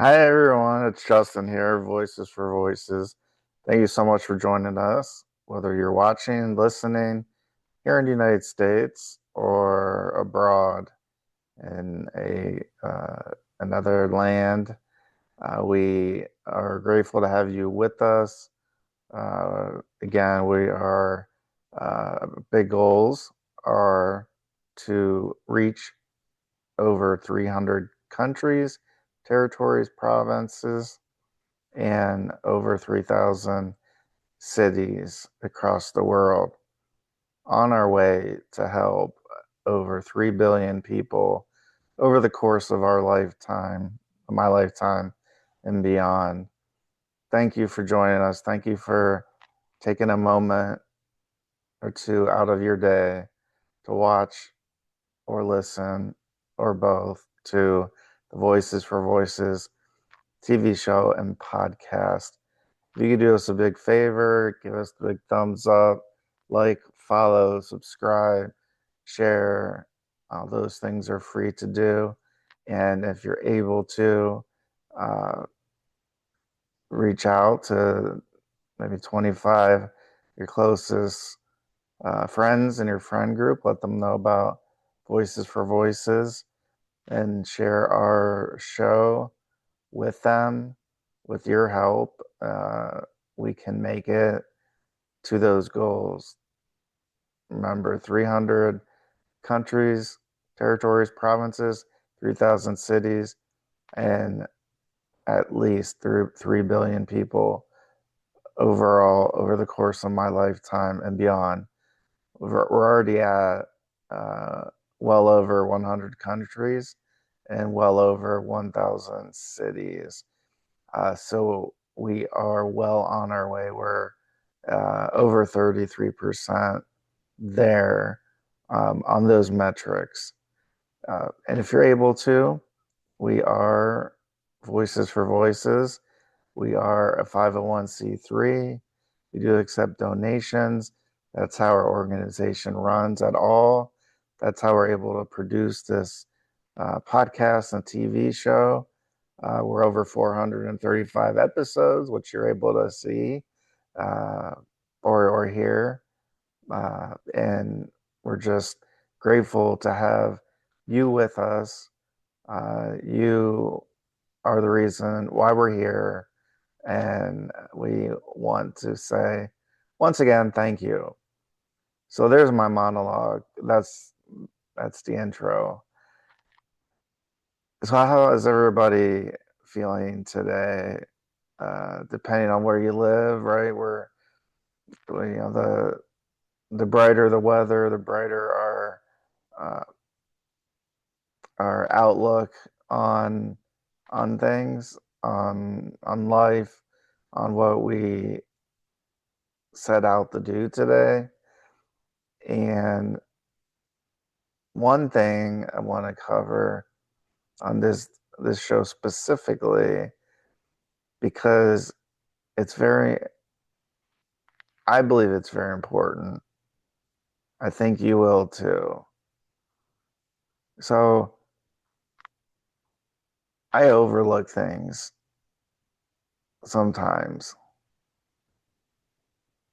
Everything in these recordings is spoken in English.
Hi everyone, it's Justin here, Voices for Voices. Thank you so much for joining us, whether you're watching, listening here in the United States or abroad in a another land. We are grateful to have you with us. Again, we are big goals are to reach over 300 countries, territories, provinces, and over 3,000 cities across the world on our way to help over 3 billion people over the course of our lifetime, my lifetime, and beyond. Thank you for joining us. Thank you for taking a moment or two out of your day to watch or listen or both to the Voices for Voices TV show and podcast. If you could do us a big favor, give us the big thumbs up, like, follow, subscribe, share. All those things are free to do. And if you're able to, uh, reach out to maybe 25 your closest friends in your friend group. Let them know about Voices for Voices and share our show with them. With your help, we can make it to those goals. Remember, 300 countries, territories, provinces, 3,000 cities, and at least 3 billion people overall over the course of my lifetime and beyond. We're already at well over 100 countries and well over 1,000 cities. So we are well on our way. We're over 33% there on those metrics. And if you're able to, we are Voices for Voices. We are a 501c3. We do accept donations. That's how our organization runs at all. That's how we're able to produce this podcast and TV show. We're over 435 episodes, which you're able to see uh, or hear. And we're just grateful to have you with us. You are the reason why we're here. And we want to say, once again, thank you. So there's my monologue. That's the intro. So how is everybody feeling today? Depending on where you live, right? The brighter the weather, the brighter uh, our outlook on things, on life, on what we set out to do today. And one thing I want to cover on this show specifically, because it's very I believe it's very important. I think you will too. So I overlook things sometimes.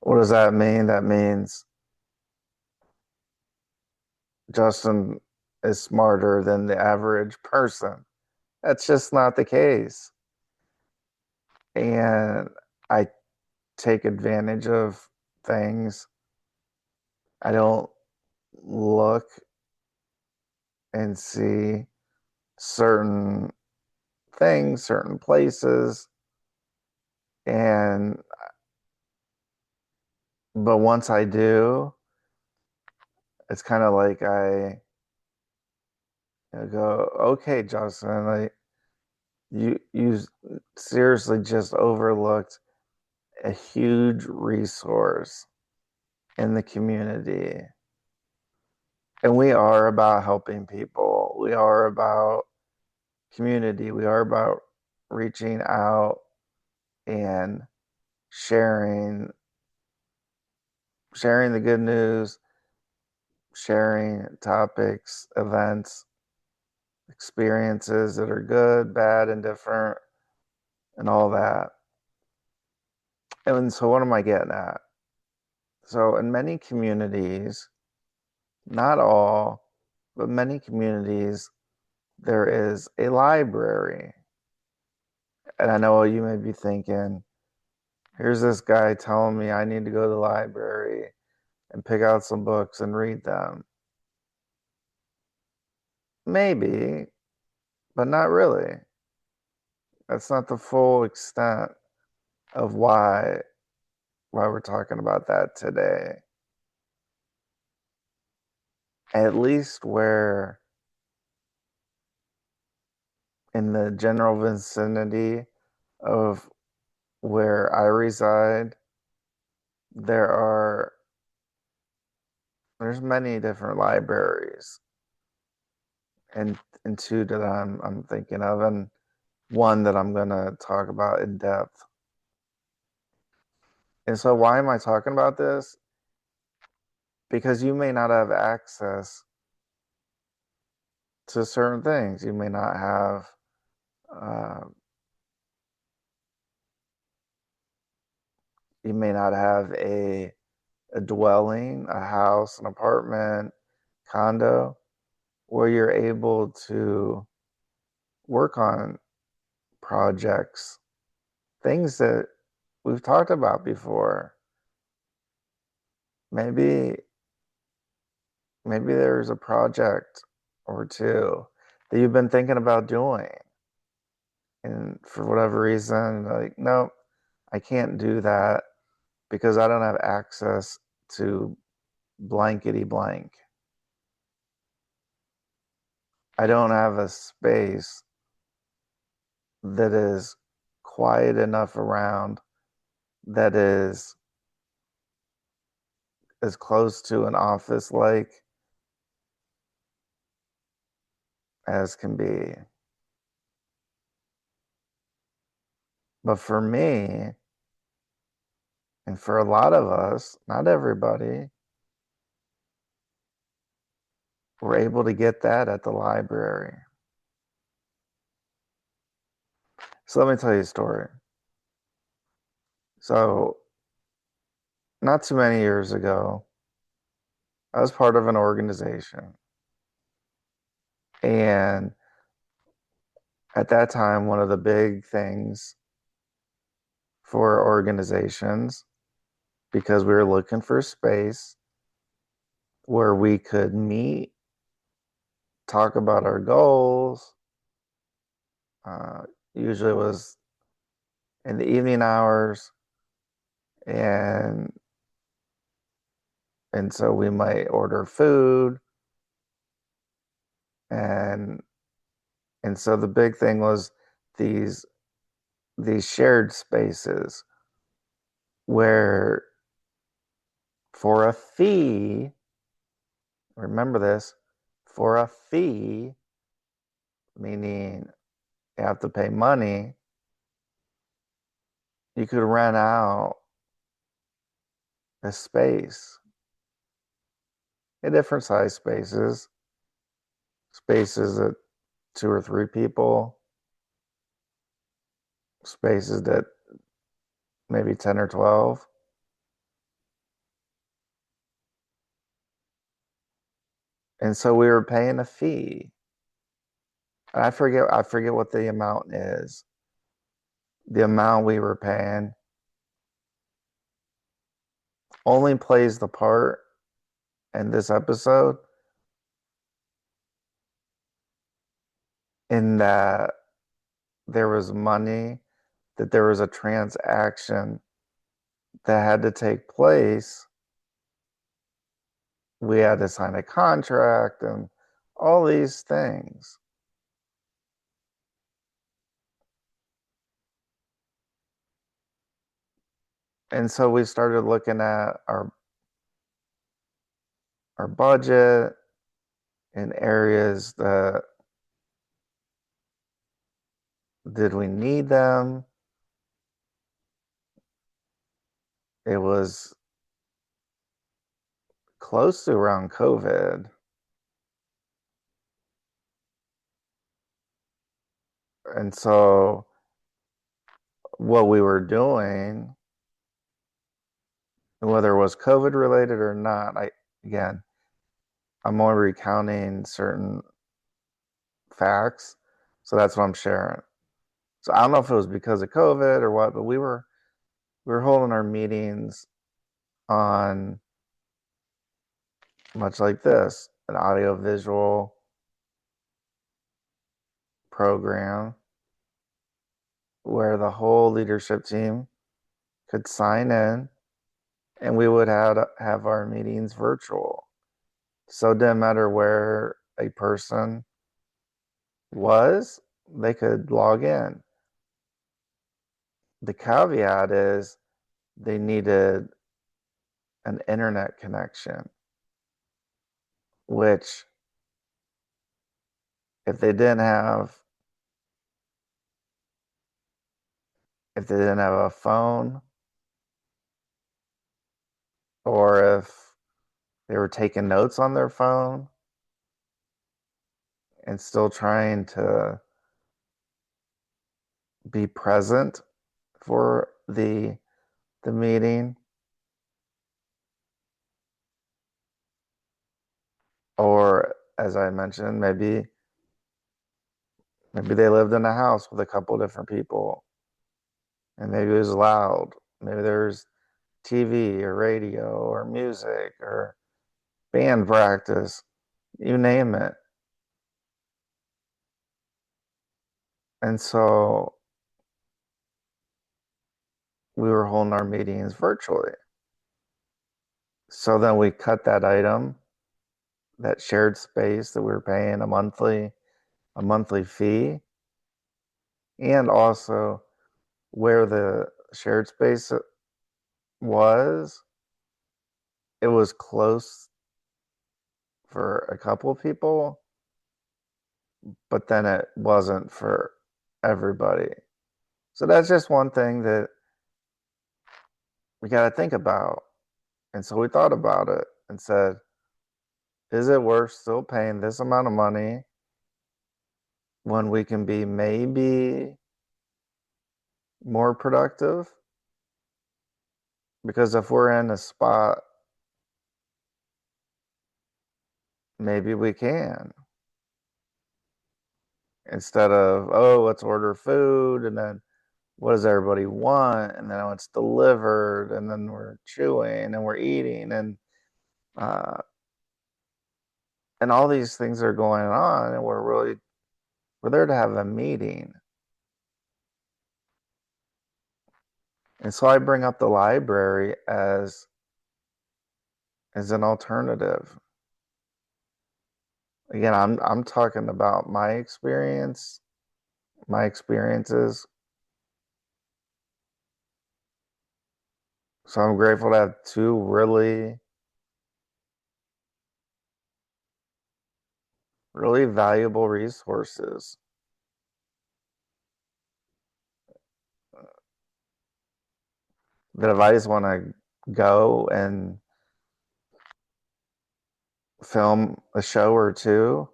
What does that mean? That means Justin is smarter than the average person. That's just not the case. And I take advantage of things. I don't look and see certain things, certain places. And, but once I do, it's kind of like I go, okay, Justin, like you seriously just overlooked a huge resource in the community. And we are about helping people. We are about community. We are about reaching out and sharing sharing the good news, sharing topics, events, experiences that are good, bad, and different. and all that. And so what am I getting at? So in many communities, not all, but many communities, there is a library. And I know you may be thinking, here's this guy telling me I need to go to the library and pick out some books and read them. Maybe, but not really. That's not the full extent of why we're talking about that today. At least where in the general vicinity of where I reside, there's many different libraries, and two that I'm thinking of, and one that I'm gonna talk about in depth. And so why am I talking about this? Because you may not have access to certain things. You may not have uh, a dwelling, a house, an apartment, condo, where you're able to work on projects, things that we've talked about before. Maybe there's a project or two that you've been thinking about doing, and for whatever reason, like, nope, I can't do that because I don't have access to blankety blank. I don't have a space that is quiet enough around, that is as close to an office like as can be. But for me, and for a lot of us, not everybody, we're able to get that at the library. So let me tell you a story. So, not too many years ago, I was part of an organization. And at that time, one of the big things for organizations, because we were looking for space where we could meet, talk about our goals, uh, usually it was in the evening hours, and so we might order food, and so the big thing was these shared spaces where, for a fee, remember this, for a fee, meaning you have to pay money, you could rent out a space in different size spaces, that 2 or 3 people, spaces that maybe 10 or 12. And so we were paying a fee. And I forget what the amount is. The amount we were paying only plays the part in this episode in that there was money, that there was a transaction that had to take place. We had to sign a contract and all these things. And so we started looking at our budget in areas that, did we need them? It was close to around COVID. And so what we were doing, whether it was COVID related or not. Again, I'm only recounting certain facts, so that's what I'm sharing. So I don't know if it was because of COVID or what, but we were holding our meetings on much like this, an audio visual program where the whole leadership team could sign in and we would have our meetings virtual. So it didn't matter where a person was, they could log in. The caveat is they needed an internet connection, which if they didn't have if they didn't have a phone, or if they were taking notes on their phone and still trying to be present for the meeting, or as I mentioned, maybe they lived in a house with a couple different people and maybe it was loud. Maybe there's TV or radio or music or band practice, you name it. And so we were holding our meetings virtually. So then we cut that item, that shared space that we were paying a monthly fee, and also where the shared space was, it was close for a couple of people, but then it wasn't for everybody. So that's just one thing that we got to think about. And so we thought about it and said, is it worth still paying this amount of money when we can be maybe more productive? Because if we're in a spot, maybe we can. Instead of, oh, let's order food and then what does everybody want? And then it's delivered and then we're chewing and we're eating uh, and all these things are going on and we're there to have a meeting. And so I bring up the library as an alternative. Again, I'm talking about my experiences. So I'm grateful to have two really, really valuable resources that if I just want to go and film a show or two,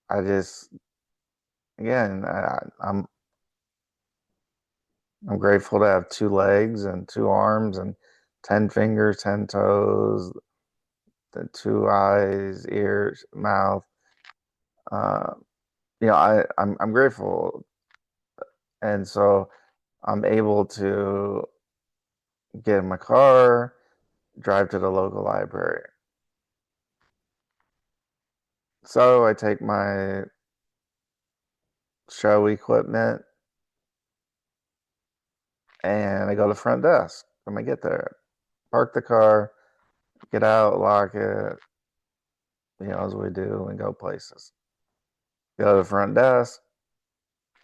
I just again I'm grateful to have two legs and two arms and 10 fingers, 10 toes, the two eyes, ears, mouth. Uh, I'm grateful, and so I'm able to get in my car, drive to the local library. So I take my show equipment and I go to the front desk when I get there. Park the car, get out, lock it, as we do, and go places. Go to the front desk,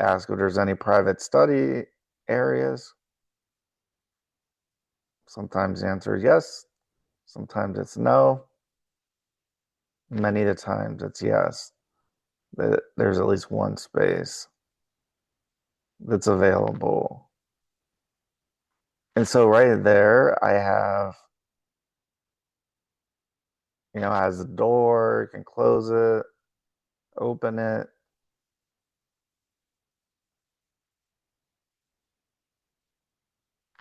ask if there's any private study areas. Sometimes the answer is yes, sometimes it's no. Many of the times it's yes. There's at least one space that's available. And so right there, I have, has a door, you can close it, open it.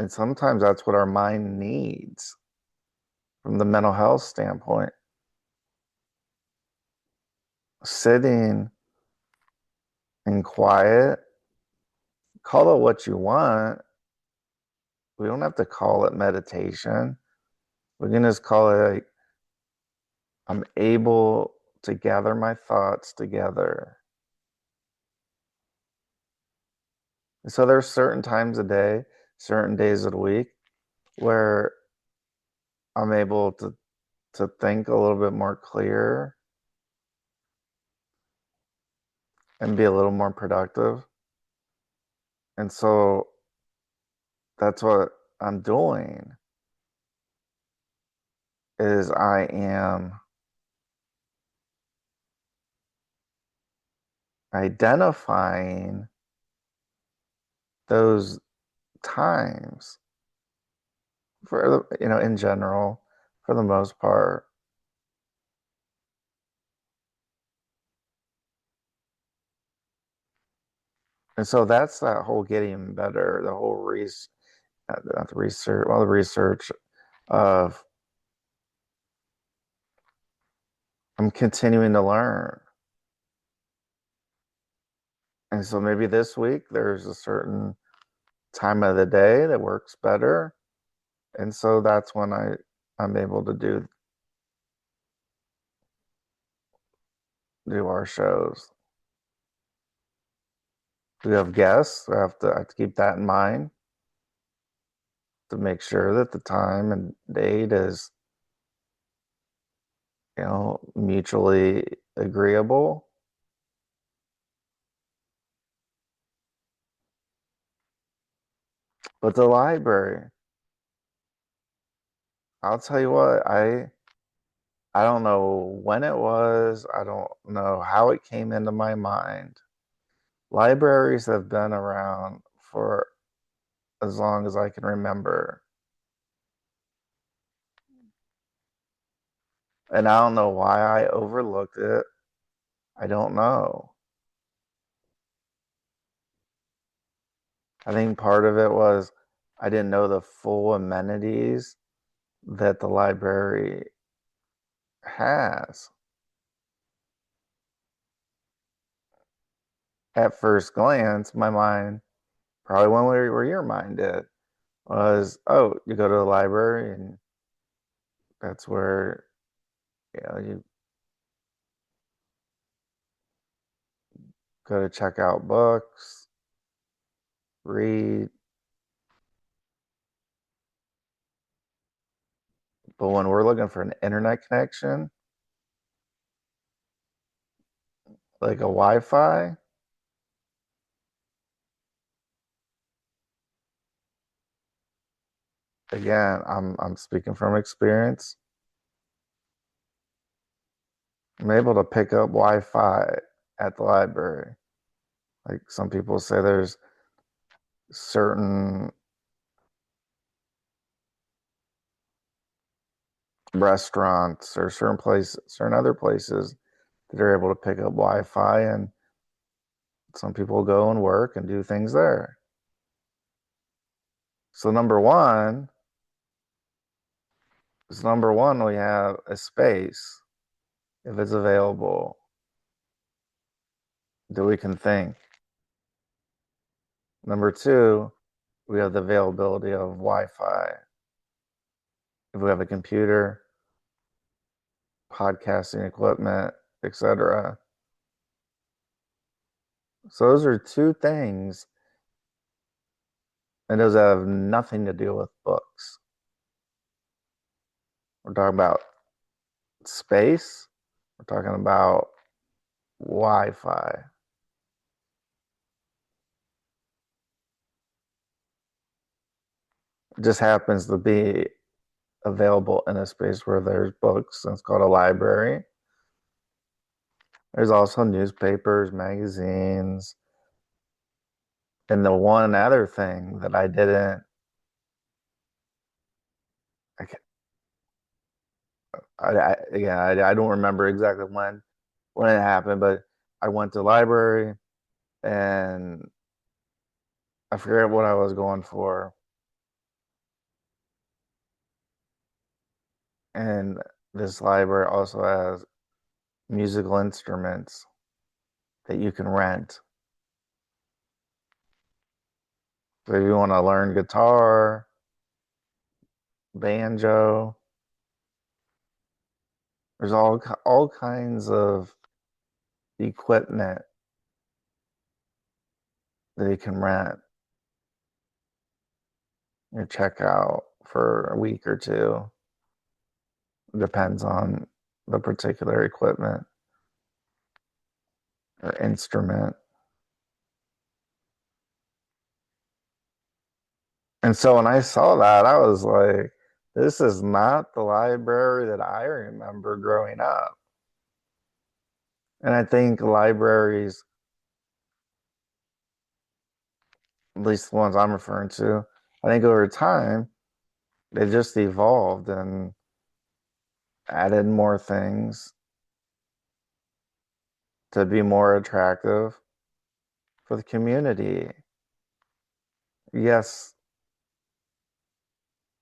And sometimes that's what our mind needs from the mental health standpoint. Sitting in quiet, call it what you want. We don't have to call it meditation. We can just call it like, I'm able to gather my thoughts together. And so there's certain times a day, certain days of the week where I'm able to think a little bit more clear and be a little more productive. And so that's what I'm doing is I am identifying those times for in general, for the most part. And so that's that whole getting better, the whole not the research, well, the research of I'm continuing to learn. And so maybe this week there's a certain time of the day that works better. And so that's when I'm able to do our shows. We have guests. I have to keep that in mind to make sure that the time and date is, mutually agreeable. But the library, I'll tell you what, I don't know when it was. I don't know how it came into my mind. Libraries have been around for as long as I can remember. And I don't know why I overlooked it. I don't know. I think part of it was I didn't know the full amenities that the library has. At first glance, my mind probably went where your mind did was, oh, you go to the library and that's where you go to check out books, read. But when we're looking for an internet connection, like a Wi-Fi, again, I'm speaking from experience. I'm able to pick up Wi-Fi at the library. Like some people say there's certain restaurants or certain other places that are able to pick up Wi-Fi, and some people go and work and do things there. So number one, we have a space if it's available that we can think. Number two, we have the availability of Wi-Fi. If we have a computer, podcasting equipment, etc. So those are two things, and those have nothing to do with books. We're talking about space. We're talking about Wi-Fi. It just happens to be available in a space where there's books, and it's called a library. There's also newspapers, magazines, and the one other thing that I didn't, I don't remember exactly when it happened, but I went to the library and I forget what I was going for. And this library also has musical instruments that you can rent. So if you want to learn guitar, banjo, there's all kinds of equipment that you can rent and check out for a week or two. Depends on the particular equipment or instrument. And so when I saw that, I was like, this is not the library that I remember growing up. And I think libraries, at least the ones I'm referring to, I think over time, they just evolved and added more things to be more attractive for the community. Yes,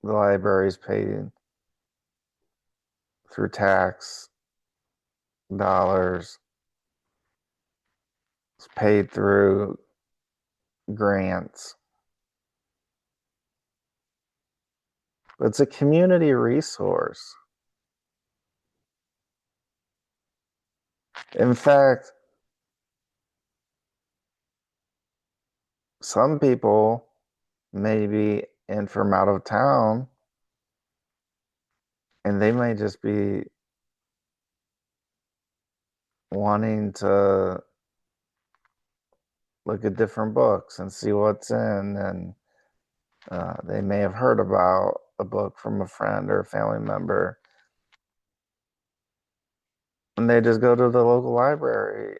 the library is paid through tax dollars, it's paid through grants. It's a community resource. In fact, some people may be in from out of town and they may just be wanting to look at different books and see what's in, and they may have heard about a book from a friend or a family member, and they just go to the local library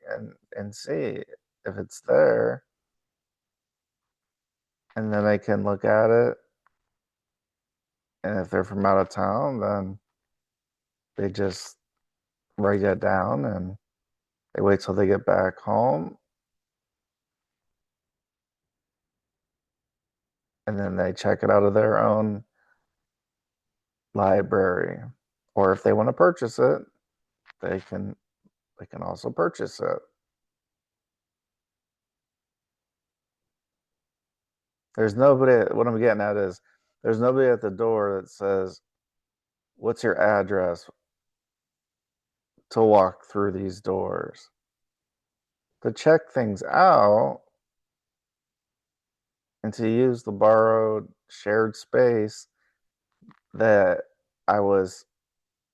and see if it's there, and then they can look at it. And if they're from out of town, then they just write it down and they wait till they get back home, and then they check it out of their own library. Or if they want to purchase it, they can also purchase it. There's nobody, what I'm getting at is there's nobody at the door that says, what's your address to walk through these doors? To check things out and to use the borrowed shared space that I was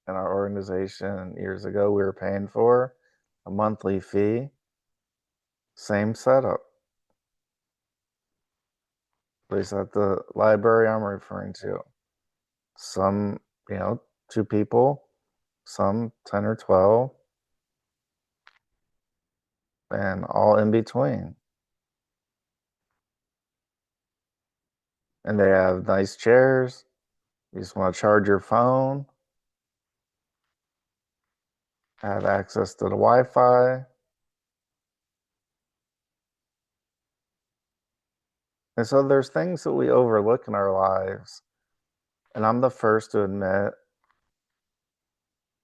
in our organization years ago, we were paying for a monthly fee, same setup. At least at the library I'm referring to. Some, 2 people, some 10 or 12, and all in between. And they have nice chairs. You just want to charge your phone, have access to the Wi-Fi. And so there's things that we overlook in our lives. And I'm the first to admit,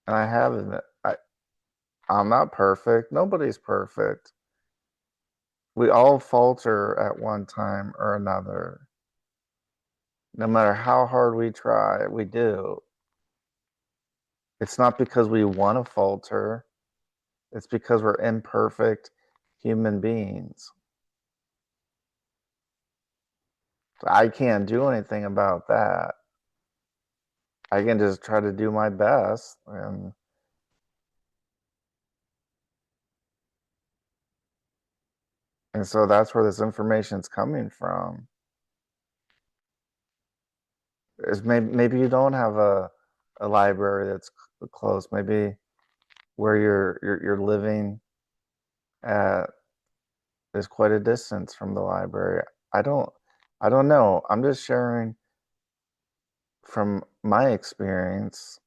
and I have admit, I'm not perfect. Nobody's perfect. We all falter at one time or another. No matter how hard we try, we do. It's not because we want to falter. It's because we're imperfect human beings. I can't do anything about that. I can just try to do my best, and so that's where this information's coming from. Is maybe you don't have a library that's close. Maybe where you're living at is quite a distance from the library. I don't I don't know. I'm just sharing from my experience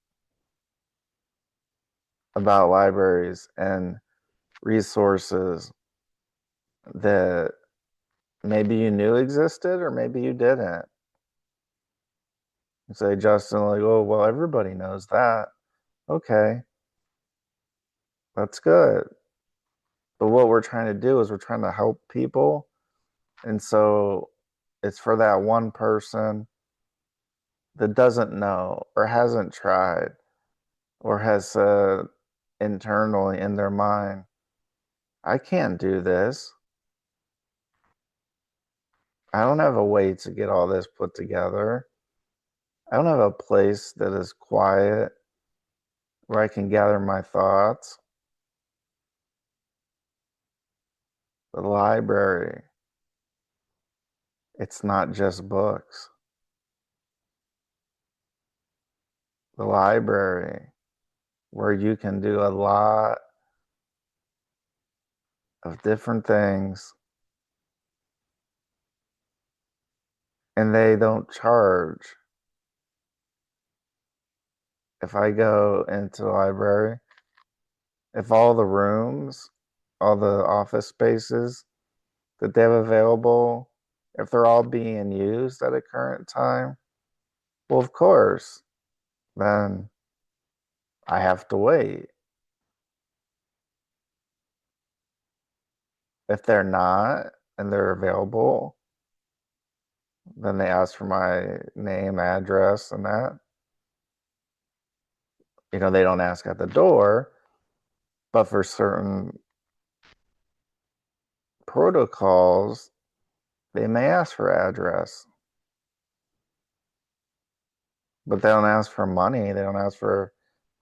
about libraries and resources that maybe you knew existed or maybe you didn't. You say, Justin, like, oh, well, everybody knows that. Okay, that's good. But what we're trying to do is we're trying to help people. And so it's for that one person that doesn't know or hasn't tried or has said internally in their mind, I can't do this. I don't have a way to get all this put together. I don't have a place that is quiet where I can gather my thoughts. The library, it's not just books. The library, where you can do a lot of different things and they don't charge. If I go into the library, if all the rooms, all the office spaces that they have available, if they're all being used at a current time, well, of course, then I have to wait. If they're not and they're available, then they ask for my name, address, and that. They don't ask at the door, but for certain protocols, they may ask for address, but they don't ask for money. They don't ask for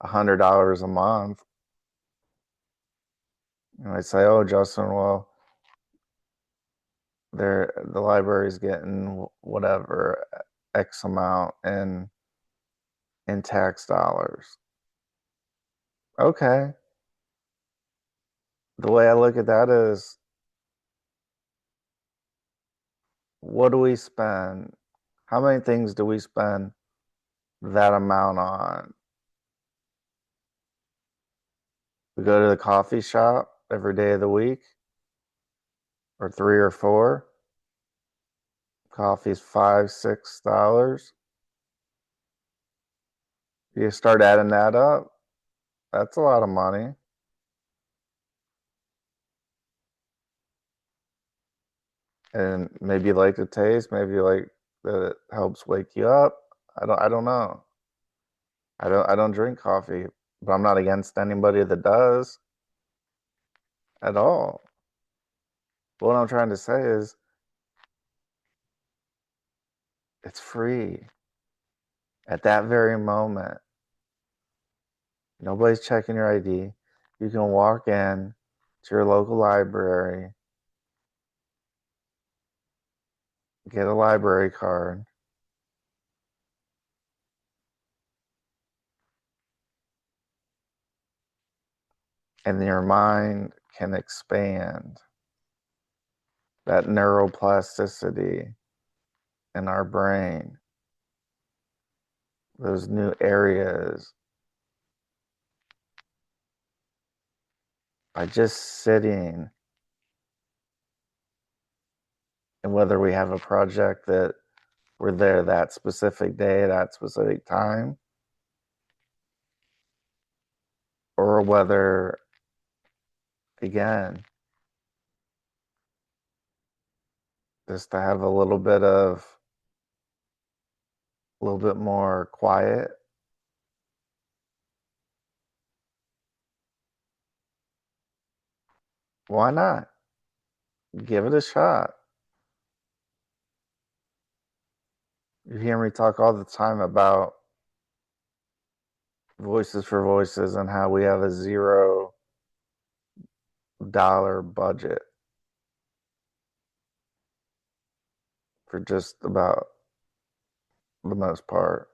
$100 a month. They say, "Oh, Justin, well, the library's getting whatever X amount in tax dollars." Okay. The way I look at that is, what do we spend? How many things do we spend that amount on? We go to the coffee shop every day of the week, or three or four. Coffee's $5, $6. You start adding that up, that's a lot of money. And maybe you like the taste, maybe you like that it helps wake you up. I don't know. I don't drink coffee, but I'm not against anybody that does at all. But what I'm trying to say is it's free at that very moment. Nobody's checking your ID. You can walk in to your local library, get a library card, and your mind can expand. That neuroplasticity in our brain, those new areas, by just sitting. And whether we have a project that we're there that specific day, that specific time, or whether, again, just to have a little bit more quiet. Why not? Give it a shot. You hear me talk all the time about Voices for Voices and how we have a $0 budget for just about the most part.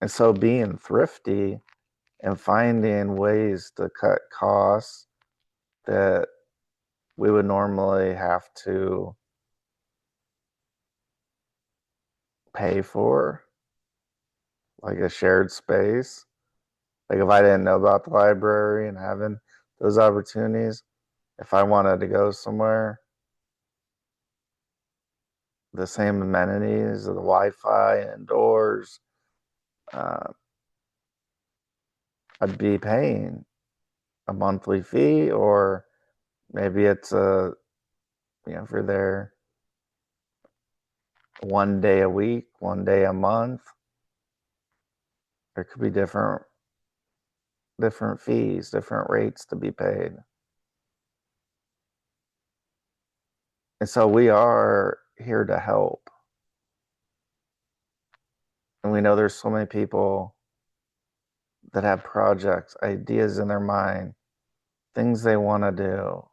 And so being thrifty and finding ways to cut costs that we would normally have to pay for, like a shared space. Like if I didn't know about the library and having those opportunities, if I wanted to go somewhere, the same amenities, the Wi-Fi indoors, uh, I'd be paying a monthly fee, or maybe it's for their 1 day a week, 1 day a month. There could be different fees, different rates to be paid. And so we are here to help. And we know there's so many people that have projects, ideas in their mind, things they want to do.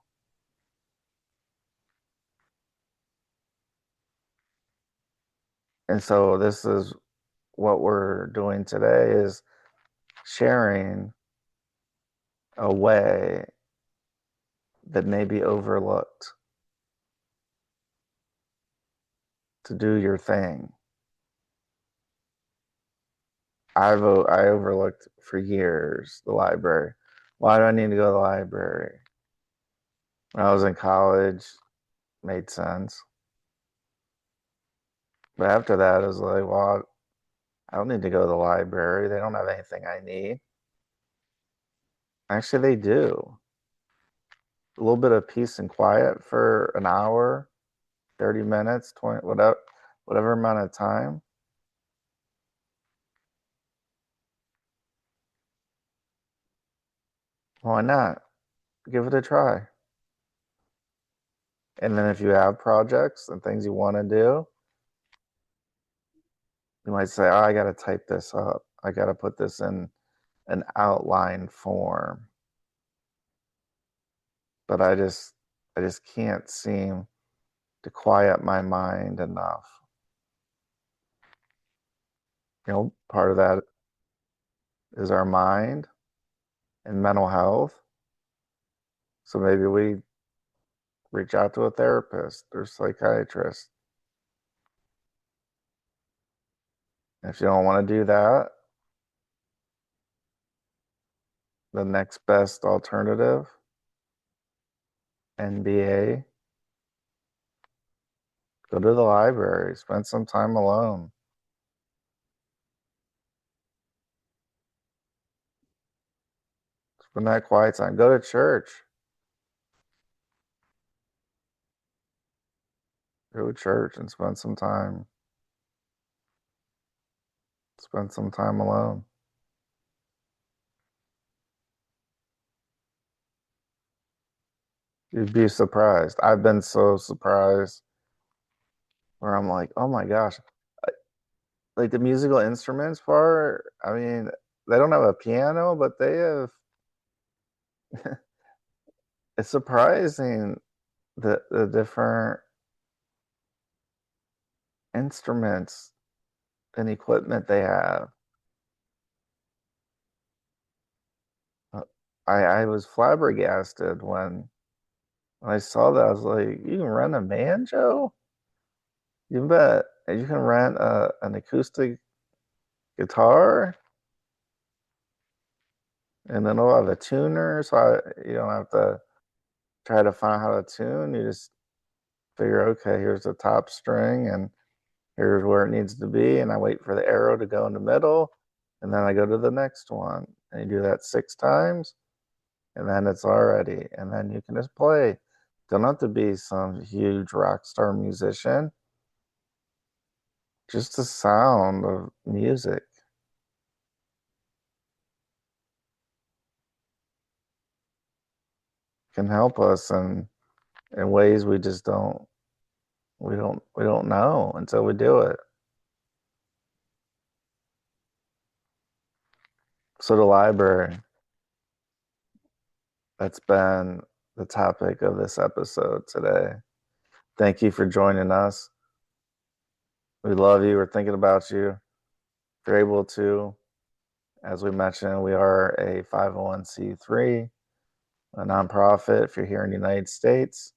And so this is what we're doing today, is sharing a way that may be overlooked to do your thing. I overlooked for years the library. Why do I need to go to the library? When I was in college, made sense. But after that, it was like, well, I don't need to go to the library. They don't have anything I need. Actually, they do. A little bit of peace and quiet for an hour, 30 minutes, 20, whatever amount of time. Why not? Give it a try. And then if you have projects and things you want to do, you might say, oh, I got to type this up. I got to put this in an outline form. But I just can't seem to quiet my mind enough. Part of that is our mind and mental health. So maybe we reach out to a therapist or psychiatrist. If you don't want to do that, the next best alternative, NBA, go to the library, spend some time alone. Spend that quiet time. Go to church. Go to church and spend some time. Spend some time alone. You'd be surprised. I've been so surprised where I'm like, oh my gosh. Like the musical instruments part, I mean, they don't have a piano, but they have, it's surprising the different instruments and equipment they have. Uh, I was flabbergasted when I saw that. I was like, you can rent a banjo? You bet. And you can rent an acoustic guitar, and then it'll have a tuner, so you don't have to try to find how to tune. You just figure, okay, here's the top string, and here's where it needs to be, and I wait for the arrow to go in the middle, and then I go to the next one, and you do that 6 times, and then it's already, and then you can just play. Don't have to be some huge rock star musician. Just the sound of music can help us in ways we don't know until we do it. So the library, that's been the topic of this episode today. Thank you for joining us. We love you. We're thinking about you. If you're able to, as we mentioned, we are a 501c3, a nonprofit. If you're here in the United States,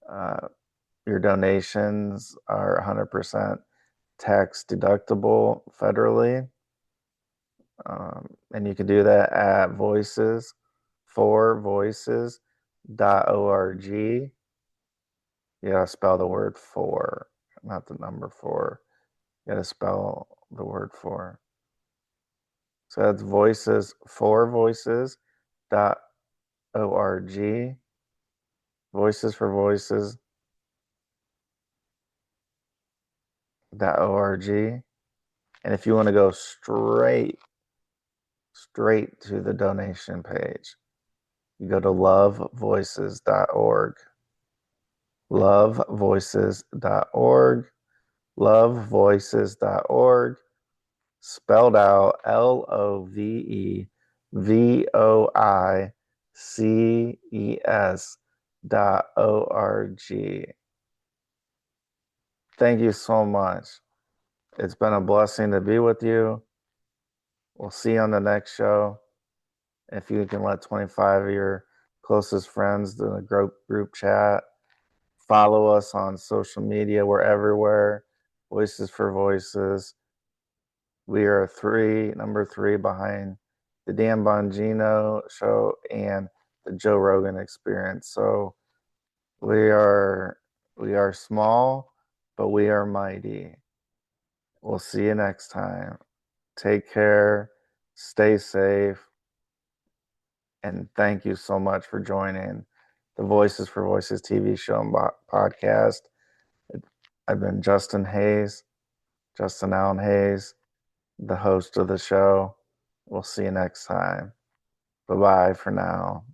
uh, your donations are 100% tax deductible federally. And you can do that at voices4voices.org. You gotta spell the word for. not the number 4. You gotta spell the word for. So that's voices for voices dot org. Voices for voices dot org. And if you want to go straight to the donation page, you go to lovevoices.org. Lovevoices.org. Lovevoices.org. Spelled out LOVEVOICES.org. Thank you so much. It's been a blessing to be with you. We'll see you on the next show. If you can let 25 of your closest friends do a group chat, follow us on social media. We're everywhere. Voices for Voices. We are number 3 behind the Dan Bongino show and the Joe Rogan Experience. So we are small, but we are mighty. We'll see you next time. Take care. Stay safe. And thank you so much for joining the Voices for Voices TV show and podcast. I've been Justin Allen Hayes, the host of the show. We'll see you next time. Bye-bye for now.